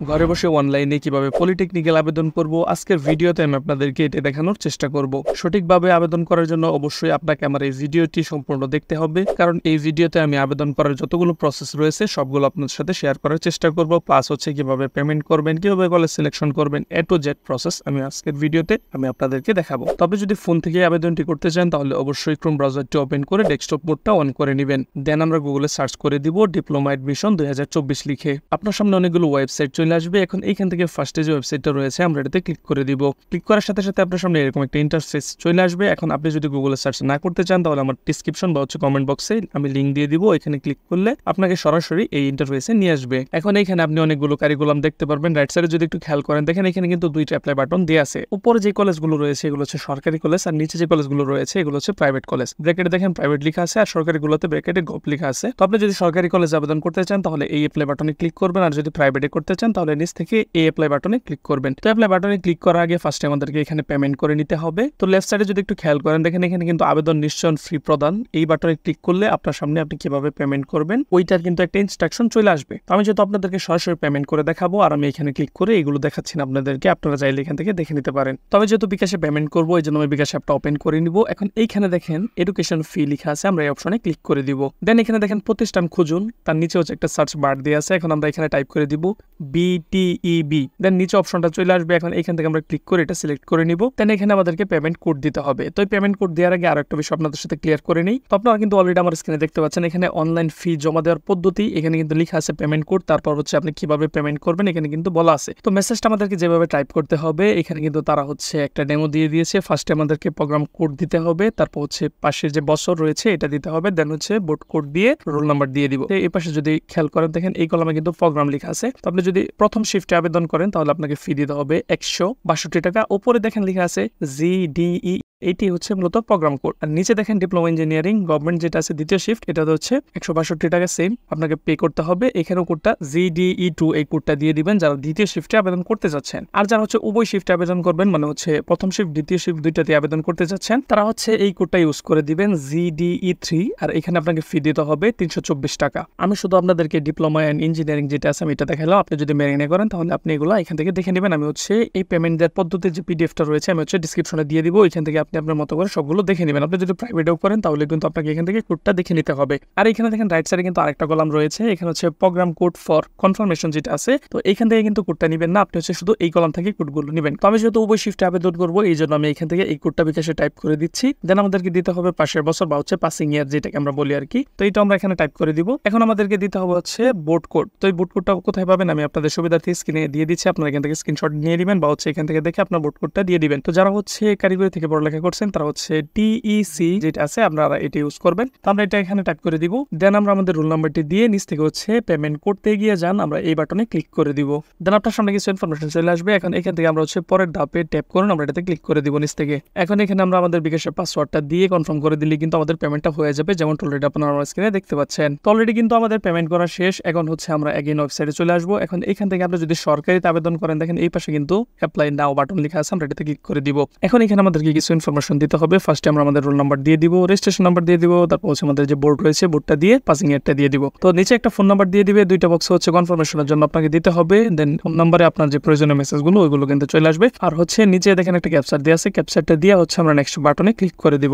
ঘরে বসে অনলাইনে কিভাবে পলিটেকনিক্যাল আবেদন করব আজকের ভিডিওতে আমি আপনাদেরকে এটা দেখানোর চেষ্টা করব। সঠিকভাবে আবেদন করার জন্য অবশ্যই আপনাকে আমার এই ভিডিওটি সম্পূর্ণ দেখতে হবে, কারণ এই ভিডিওতে আমি আবেদন করার যতগুলো প্রসেস রয়েছে সবগুলো আপনাদের সাথে শেয়ার করার চেষ্টা করব। প্লাস হচ্ছে কিভাবে পেমেন্ট করবেন, কিভাবে কলেজ সিলেকশন করবেন, এ টু জেড প্রসেস আমি আজকের ভিডিওতে আমি আপনাদেরকে দেখাবো। তবে যদি ফোন থেকে আবেদনটি করতে চান তাহলে অবশ্যই ক্রোম ব্রাউজারটি ওপেন করে ডেস্কটপ মোডটা অন করে নেবেন। দেন আমরা গুগলে সার্চ করে দিব ডিপ্লোমা এডমিশন 2024 লিখে। আপনার সামনে অনেকগুলো ওয়েবসাইট চলে আসবে। এখন এইখান থেকে ফার্স্টে যে ওয়েবসাইটটা রয়েছে আমরা এটাতে ক্লিক করে দিব। ক্লিক করার সাথে সাথে আপনার সামনে এরকম একটা ইন্টারফেস চলে আসবে। এখন আপনি যদি গুগলে সার্চ না করতে চান তাহলে আমার ডিসক্রিপশন বা কমেন্ট বক্সে আমি লিঙ্ক দিয়ে দিব। এখানে ক্লিক করলে আপনাকে সরাসরি এই ইন্টারফেসে নিয়ে আসবে। এখন এইখানে আপনি অনেকগুলো কারিকুলাম দেখতে পারবেন। রাইট সাইডে যদি একটু খেয়াল করেন দেখেন এখানে কিন্তু দুইটা অ্যাপ্লাই বাটন দেওয়া আছে। উপরে যে কলেজগুলো রয়েছে এগুলো হচ্ছে সরকারি কলেজ, আর নিচে যে কলেজগুলো রয়েছে এগুলো হচ্ছে প্রাইভেট কলেজ। ব্র্যাকেটে দেখেন প্রাইভেট লেখা আছে, আর সরকারিগুলোতে ব্র্যাকেটে গভ লেখা আছে। তো আপনি যদি সরকারি কলেজে আবেদন করতে চান তাহলে এই অ্যাপ্লাই বাটনে ক্লিক করবেন, আর যদি প্রাইভেটে করতে চান তাহলে নিচ থেকে এই অ্যাপ্লাই বাটনে ক্লিক করবেন। তো অ্যাপ্লাই বাটনে ক্লিক করার আগে ফার্স্টে আমাদেরকে এখানে পেমেন্ট করে নিতে হবে। তো লেফট সাইডে যদি একটু খেয়াল করেন দেখেন এখানে কিন্তু আবেদন নিশ্চয়ন ফ্রি প্রদান, এই বাটনে ক্লিক করলে আপনার সামনে আপনি কিভাবে পেমেন্ট করবেন ওইটার কিন্তু একটা ইনস্ট্রাকশন চলে আসবে। তো আমি যেহেতু আপনাদেরকে সরাসরি পেমেন্ট করে দেখাবো আর আমি এখানে ক্লিক করে এগুলো দেখাচ্ছি না আপনাদেরকে, আপনারা চাইলে এখান থেকে দেখে নিতে পারেন। তবে যেহেতু বিকাশে পেমেন্ট করবো এই জন্য আমি বিকাশ অ্যাপটা ওপেন করে নিব। এখন এইখানে দেখেন এডুকেশন ফি লেখা আছে, আমরা এই অপশনে ক্লিক করে দিব। দেন এখানে দেখেন প্রতিষ্ঠান খুঁজুন, তার নিচে হচ্ছে একটা সার্চ বার দেওয়া আছে। এখন আমরা এখানে টাইপ করে দিব BTEB। দেন নিচে অপশনটা চলে আসবে। এখন এখান থেকে আমরা ক্লিক করে এটা সিলেক্ট করে নিব। দেন এখানে আমাদেরকে পেমেন্ট কোড দিতে হবে। তো এই পেমেন্ট কোড দেওয়ার আগে আরো একটা বিষয় আপনাদের সাথে ক্লিয়ার করে নিই। তো আপনারা কিন্তু অলরেডি আমার স্ক্রিনে দেখতে পাচ্ছেন এখানে অনলাইন ফি জমা দেওয়ার পদ্ধতি, এখানে কিন্তু লেখা আছে পেমেন্ট কোড, তারপর হচ্ছে আপনি কিভাবে পেমেন্ট করবেন এখানে কিন্তু বলা আছে। তো মেসেজটা আমাদেরকে যেভাবে টাইপ করতে হবে এখানে কিন্তু তারা হচ্ছে একটা ডেমো দিয়ে দিয়েছে। ফার্স্টে আমাদেরকে প্রোগ্রাম কোড দিতে হবে, তারপর হচ্ছে পাশের যে বছর রয়েছে এটা দিতে হবে, দেন হচ্ছে বোর্ড কোড দিয়ে রোল নাম্বার দিয়ে দিব। এই পাশে যদি খেয়াল করেন দেখেন এই কলামে কিন্তু প্রোগ্রাম লেখা আছে। তো আপনি যদি প্রথম শিফটে আবেদন করেন তাহলে আপনাকে ফি দিতে হবে 162 টাকা। উপরে দেখেন লেখা আছে GDE, এইটি হচ্ছে মূলত প্রোগ্রাম কোড। আর নিচে দেখেন ডিপ্লোমা ইঞ্জিনিয়ারিং গভর্নমেন্ট যেটা আছে দ্বিতীয় শিফট, এটা হচ্ছে 162 টাকা সেম আপনাকে পে করতে হবে। এখানেও কোডটা GDE2 এই কোডটা দিয়ে দিবেন যারা দ্বিতীয় শিফটে আবেদন করতে যাচ্ছেন। আর যারা হচ্ছে উভয় শিফটে আবেদন করবেন মানে হচ্ছে প্রথম শিফট দ্বিতীয় শিফট দুইটাতে আবেদন করতে যাচ্ছেন তারা হচ্ছে এই কোডটা ইউজ করে দিবেন GDE3। আর এখানে আপনাকে ফি দিতে হবে 324 টাকা। আমি শুধু আপনাদেরকে ডিপ্লোমা এন্ড ইঞ্জিনিয়ারিং যেটা আছে আমি এটা দেখালাম, আপনি যদি মেরিনে করেন তাহলে আপনি এগুলো এখান থেকে দেখে নেবেন। আমি হচ্ছে এই পেমেন্ট দেওয়ার পদ্ধতির যে পিডিএফটা রয়েছে আমি হচ্ছে ডিসক্রিপশনে দিয়ে দিব, এখান থেকে আপনি আপনার মতো করে সবগুলো দেখে নেবেন। আপনি যদি প্রাইভেটেও করেন তাহলে কিন্তু আপনাকে এখান থেকে কোডটা দেখে নিতে হবে। আর এখানে দেখেন রাইট সাইডে কিন্তু আরেকটা কলাম রয়েছে, এখানে হচ্ছে প্রোগ্রাম কোড ফর কনফার্মেশন যেটা আছে। তো এখান থেকে কিন্তু কোডটা নেবেন না, আপনি হচ্ছে শুধু এই কলাম থেকে কোডগুলো নেবেন। তো আমি যেহেতু উভয় শিফটে আবেদন করবো এই জন্য আমি এখান থেকে এই কোডটা বিকাশে টাইপ করে দিচ্ছি। দেন আমাদেরকে দিতে হবে পাশের বছর বা হচ্ছে পাসিং ইয়ার যেটাকে আমরা বলি আর কি। তো এটা আমরা এখানে টাইপ করে দিব। এখন আমাদেরকে দিতে হবে হচ্ছে বোর্ড কোড। তো এই বোর্ড কোডটা কোথায় পাবেন আমি আপনাদের সুবিধার্থে স্ক্রিনে দিয়ে দিচ্ছি, আপনারা এখান থেকে স্ক্রিনশট নিয়ে নেবেন বা হচ্ছে এখান থেকে দেখে আপনার বোর্ড কোডটা দিয়ে দিবেন। তো যারা হচ্ছে কারিগরি থেকে পড়ালেখা করছেন তারা হচ্ছে TEC যেটা আছে আপনারা এটা ইউজ করবেন। তো আমরা এটা এখানে টাইপ করে দিব। দেন আমরা আমাদের রোল নাম্বারটি দিয়ে নিচ থেকে হচ্ছে পেমেন্ট করতে গিয়ে যান, আমরা এই বাটনে ক্লিক করে দিব। দেন আপনার সামনে কিছু ইনফরমেশন চলে আসবে। এখন এখান থেকে আমরা হচ্ছে পরের ধাপে ট্যাপ করুন, আমরা এটাতে ক্লিক করে দিব নিচ থেকে। এখন এখানে আমরা আমাদের বিকাশের পাসওয়ার্ডটা দিয়ে কনফার্ম করে দিলে কিন্তু আমাদের পেমেন্টটা হয়ে যাবে, যেমন অলরেডি আপনারা আমার স্ক্রিনে দেখতে পাচ্ছেন। তো অলরেডি কিন্তু আমাদের পেমেন্ট করা শেষ। এখন হচ্ছে আমরা এগেইন ওয়েবসাইটে চলে আসবো। এখন এখান থেকে আপনি যদি সরকারিতে আবেদন করেন দেখেন এই পাশে কিন্তু অ্যাপ্লাই নাও বাটন লেখা আছে, আমরা এটাতে ক্লিক করে দিব। এখন এখানে আমাদেরকে কিছু ইনফরমেশন দিতে হবে। ফার্স্টে আমরা আমাদের রোল নাম্বার দিয়ে দিব, রেজিস্ট্রেশন নাম্বার দিয়ে দিব, তারপর হচ্ছে আমাদের যে বোর্ড রয়েছে বোর্ডটা দিয়ে পাসিং ইয়ারটা দিয়ে দিব। তো নিচে একটা ফোন নাম্বার দিয়ে দিবে, দুইটা বক্স হচ্ছে কনফার্মেশনের জন্য আপনাকে দিতে হবে। দেন ফোন নাম্বারে আপনার যে প্রয়োজনীয় মেসেজগুলো ওইগুলো কিন্তু চলে আসবে। আর হচ্ছে নিচে দেখেন একটা ক্যাপচার দেওয়া আছে, ক্যাপচারটা দিয়ে হচ্ছে আমরা নেক্সট বাটনে ক্লিক করে দিব।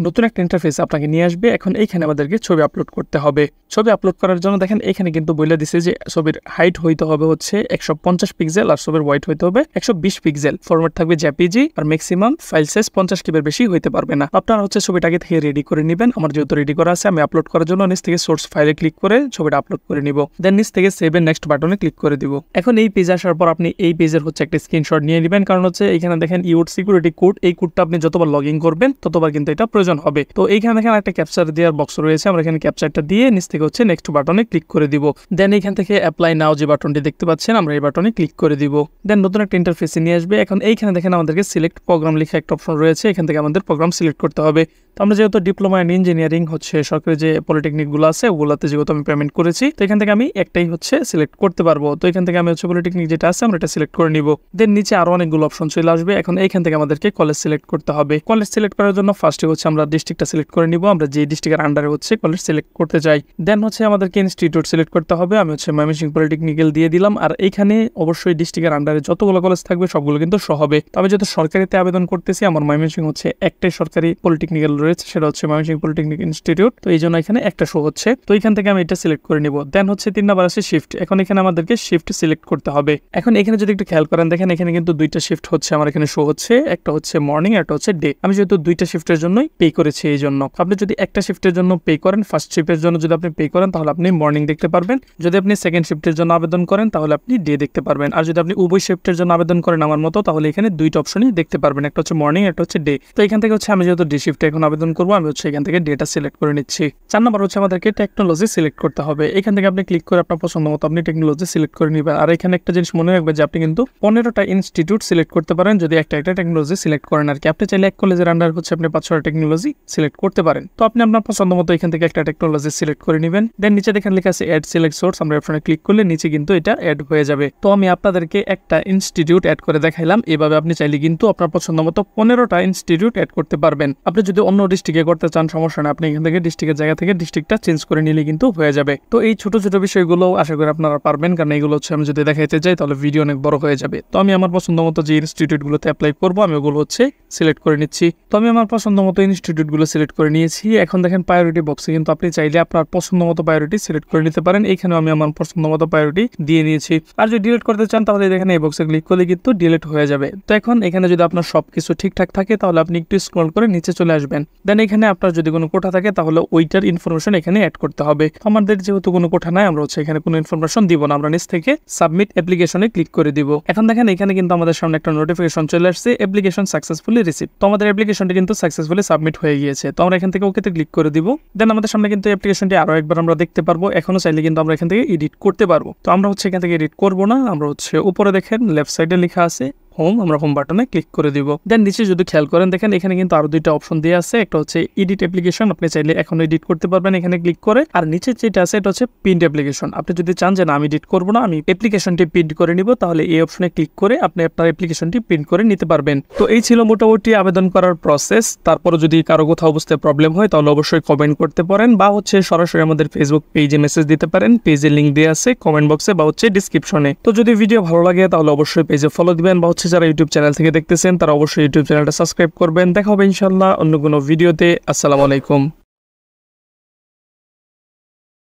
নতুন একটা ইন্টারফেস আপনাকে নিয়ে আসবে। এখন এইখানে আমাদেরকে ছবি আপলোড করতে হবে। ছবি আপলোড করার জন্য দেখেন এখানে কিন্তু বলে দিছে যে ছবির হাইট হইতে হবে হচ্ছে 150 পিক্সেল আর ছবির ওয়াইট হইতে হবে 120 পিক্সেল। ফরম্যাট থাকবে জেপিজি আর ম্যাক্সিমাম ফাইল সাইজ 50 কিবের বেশি হইতে পারবে না। আপনারা হচ্ছে ছবিটাকে থেকে রেডি করে নেবেন। আমার যেহেতু রেডি করা আছে আমি আপলোড করার জন্য নিচ থেকে সোর্স ফাইলে ক্লিক করে ছবিটা আপলোড করে নিব। দেন নিচ থেকে সেভ এন্ড নেক্সট বাটনে ক্লিক করে দিব। এখন এই পেজে আসার পর আপনি এই পেজের হচ্ছে একটা স্ক্রিনশট নিয়ে নেবেন, কারণ হচ্ছে এখানে দেখেন ইউর সিকিউরিটি কোড, এই কোডটা আপনি যতবার লগ ইন করবেন ততবার কিন্তু এটা প্রয়োজন হবে। তো এইখানে দেখেন একটা ক্যাপচার দেওয়ার বক্স রয়েছে, আমরা এখানে ক্যাপচারটা দিয়ে নিচ থেকে হচ্ছে নেক্সট বাটনে ক্লিক করে দিব। দেন এখান থেকে অ্যাপ্লাই নাও যে বাটনটি দেখতে পাচ্ছেন আমরা এই বাটনে ক্লিক করে দিব। দেন নতুন একটা ইন্টারফেসে নিয়ে আসবে। এখন এইখানে দেখেন আমাদেরকে সিলেক্ট প্রোগ্রাম লেখা একটা অপশন রয়েছে, এখান থেকে আমাদের প্রোগ্রাম সিলেক্ট করতে হবে। তো আমরা যেহেতু ডিপ্লোমা এন্ড ইঞ্জিনিয়ারিং হচ্ছে সরকারি যে পলিটেকনিকগুলো আছে ওগুলোতে যেহেতু আমি পেমেন্ট করেছি তো এখান থেকে আমি একটাই হচ্ছে সিলেক্ট করতে পারবো। তো এখান থেকে আমি হচ্ছে পলিটেকনিক যেটা আছে আমরা এটা সিলেক্ট করে নিব। দেন নিচে আরো অনেকগুলো অপশন চলে আসবে। এখন এইখান থেকে আমাদেরকে কলেজ সিলেক্ট করতে হবে। কলেজ সিলেক্ট করার জন্য ফার্স্টে হচ্ছে আমরা ডিস্ট্রিক্টটা সিলেক্ট করে নিব, আমরা যে ডিস্ট্রিক্টের আন্ডারে হচ্ছে কলেজ সিলেক্ট করতে চাই। দেন হচ্ছে আমাদেরকে ইনস্টিটিউট সিলেক্ট করতে হবে, আমি হচ্ছে ময়মনসিংহ পলিটেকনিক্যাল দিয়ে দিলাম। আর এইখানে অবশ্যই ডিস্ট্রিক্টের আন্ডারে যতগুলো কলেজ থাকবে সবগুলো কিন্তু শো হবে। তবে যেহেতু সরকারিতে আবেদন করতেছি, আমার ময়মনসিংহ হচ্ছে একটাই সরকারি পলিটেকনিক্যাল রয়েছে, সেটা হচ্ছে ময়মনসিংহ পলিটেকনিক ইনস্টিটিউট। তো এই জন্য এখানে একটা শো হচ্ছে, তো এখান থেকে আমি এটা সিলেক্ট করে নিব। দেন হচ্ছে 3 নাম্বার আছে শিফট। এখন এখানে আমাদেরকে শিফট সিলেক্ট করতে হবে। এখন এখানে যদি একটু খেয়াল করেন, দেখেন এখানে কিন্তু দুইটা শিফট হচ্ছে আমার এখানে শো হচ্ছে, একটা হচ্ছে মর্নিং, একটা হচ্ছে ডে। আমি যেহেতু দুইটা শিফটের জন্যই পে করেছি, এই জন্য আপনি যদি একটা শিফটের জন্য পে করেন, ফার্স্ট শিফটের জন্য যদি আপনি পে করেন তাহলে আপনি মর্নিং দেখতে পারবেন। যদি আপনি সেকেন্ড শিফটের জন্য আবেদন করেন তাহলে আপনি ডে দেখতে পারবেন। আর যদি আপনি উভয় শিফটের জন্য আবেদন করেন আমার মতো, তাহলে এখানে দুইটা অপশনই দেখতে পারবেন, একটা হচ্ছে মর্নিং, একটা হচ্ছে ডে। তো এখান থেকে হচ্ছে আমি যেহেতু ডে শিফটে এখন আবেদন করবো, আমি হচ্ছে এখান থেকে ডেটা সিলেক্ট করে নিচ্ছি। 4 নাম্বার হচ্ছে আমাদেরকে টেকনোলজি সিলেক্ট করতে হবে। এখান থেকে আপনি ক্লিক করে আপনার পছন্দ মতো আপনি টেকনোলজি সিলেক্ট করে নেবেন। আর এখানে একটা জিনিস মনে রাখবেন যে আপনি কিন্তু 15টা ইনস্টিটিউট সিলেক্ট করতে পারেন যদি একটা টেকনোলজি সিলেক্ট করেন আর কি। আপনি চাইলে এক কলেজের আন্ডার হচ্ছে আপনি 5-6টা টেকনোলজি সিলেক্ট করতে পারেন। তো আপনি আপনার পছন্দ মতো এখান থেকে একটা টেকনোলজি সিলেক্ট করে নেবেন। দেন নিচে দেখেন লেখা আছে অ্যাড সিলেক্ট সোর্স, আমরা অপশনে ক্লিক করলে নিচে কিন্তু এটা অ্যাড হয়ে যাবে। তো আমি আপনাদেরকে একটা ইনস্টিটিউট অ্যাড করে দেখাইলাম। এভাবে আপনি চাইলে কিন্তু আপনার পছন্দ মতো 15টা ইনস্টিটিউট অ্যাড করতে পারবেন। আপনি যদি অন্য ডিস্ট্রিক্টে করতে চান সমস্যা না, আপনি এখান থেকে ডিস্ট্রিক্টের জায়গা থেকে ডিস্ট্রিক্টটা চেঞ্জ করে নিলে কিন্তু হয়ে যাবে। তো এই ছোট ছোট বিষয়গুলো আশা করি আপনারা পারবেন, কারণ এগুলো হচ্ছে আমি যদি দেখাইতে যাই তাহলে ভিডিও অনেক বড় হয়ে যাবে। তো আমি আমার পছন্দ মতো যে ইনস্টিটিউটগুলোতে অ্যাপ্লাই করবো আমি ওগুলো হচ্ছে সিলেক্ট করে নিচ্ছি। তো আমি আমার পছন্দ মতো ইনস্টিটিউটগুলো সিলেক্ট করে নিয়েছি। এখন দেখেন প্রায়োরিটি বক্সে কিন্তু আপনি চাইলে আপনার পছন্দ মতো প্রায়োরিটি সিলেক্ট করে নিতে পারেন। এইখানেও আমি আমার পছন্দ মতো প্রায়োরিটি দিয়ে নিয়েছি। আর যদি ডিলিট করতে চান তাহলে দেখেন এই বক্সে ক্লিক করলে কিন্তু ডিলিট হয়ে যাবে। তো এখন এখানে যদি আপনার সবকিছু ঠিকঠাক থাকে তাহলে আপনি একটু স্ক্রল করে নিচে চলে আসবেন। দেন এখানে আপনার যদি কোনো কোঠা থাকে তাহলে ওইটার ইনফরমেশন এখানে অ্যাড করতে হবে। আমাদের যেহেতু কোনো কোঠা নাই, আমরা হচ্ছে এখানে কোনো ইনফরমেশন দিব না, আমরা নিচ থেকে সাবমিট অ্যাপ্লিকেশনে ক্লিক করে দিব। এখন দেখেন এখানে কিন্তু আমাদের সামনে একটা নোটিফিকেশন চলে আসছে, অ্যাপ্লিকেশন সাকসেসফুলি রিসিভ। তো আমাদের অ্যাপ্লিকেশনটি কিন্তু সাকসেসফুলি সাবমিট হয়ে গিয়েছে। তো আমরা এখান থেকে ওকেতে ক্লিক করে দিব। দেন আমাদের সামনে কিন্তু অ্যাপ্লিকেশনটি আরো একবার আমরা দেখতে পারবো। এখনো চাইলে কিন্তু আমরা এখান থেকে এডিট করতে পারবো। তো আমরা হচ্ছে এখান থেকে এডিট করবো না, আমরা হচ্ছে উপরে দেখেন লেফট সাইডে লেখা আছে হোম, আমরা হোম বাটনে ক্লিক করে দিব। দেন নিচে যদি খেয়াল করেন দেখেন এখানে কিন্তু আরো দুইটা অপশন দেওয়া আছে, একটা হচ্ছে এডিট অ্যাপ্লিকেশন, আপনি চাইলে এখন এডিট করতে পারবেন এখানে ক্লিক করে। আর নিচে যেটা আছে এটা হচ্ছে প্রিন্ট অ্যাপ্লিকেশন। আপনি যদি চান যে না আমি এডিট করবো না, আমি অ্যাপ্লিকেশনটি প্রিন্ট করে নিব, তাহলে এই অপশনে ক্লিক করে আপনি আপনার অ্যাপ্লিকেশনটি প্রিন্ট করে নিতে পারবেন। তো এই ছিল মোটামুটি আবেদন করার প্রসেস। তারপরে যদি কারো কোথাও বুঝতে প্রবলেম হয় তাহলে অবশ্যই কমেন্ট করতে পারেন, বা হচ্ছে সরাসরি আমাদের ফেসবুক পেজে মেসেজ দিতে পারেন। পেজের লিঙ্ক দেওয়া আছে কমেন্ট বক্সে বা হচ্ছে ডিসক্রিপশনে। তো যদি ভিডিও ভালো লাগে তাহলে অবশ্যই পেজে ফলো দিবেন, বা হচ্ছে যারা ইউটিউব চ্যানেল থেকে দেখতেছেন তারা অবশ্যই ইউটিউব চ্যানেলটা সাবস্ক্রাইব করবেন। দেখা হবে ইনশাআল্লাহ অন্য কোনো ভিডিওতে। আসসালামু আলাইকুম।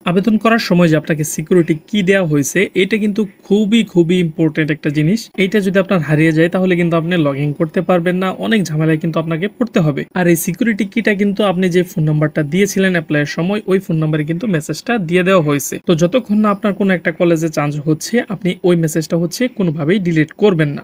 আবেদন করার সময় যে আপনাকে সিকিউরিটি কি দেওয়া হয়েছে এটা কিন্তু খুবই ইম্পর্টেন্ট একটা জিনিস। এইটা যদি আপনার হারিয়ে যায় তাহলে কিন্তু আপনি লগ ইন করতে পারবেন না, অনেক ঝামেলায় কিন্তু আপনাকে পড়তে হবে। আর এই সিকিউরিটি কিটা কিন্তু আপনি যে ফোন নাম্বারটা দিয়েছিলেন অ্যাপ্লাইয়ের সময় ওই ফোন নাম্বারে কিন্তু মেসেজটা দিয়ে দেওয়া হয়েছে। তো যতক্ষণ না আপনার কোনো একটা কলেজে চান্স হচ্ছে আপনি ওই মেসেজটা হচ্ছে কোনোভাবেই ডিলিট করবেন না।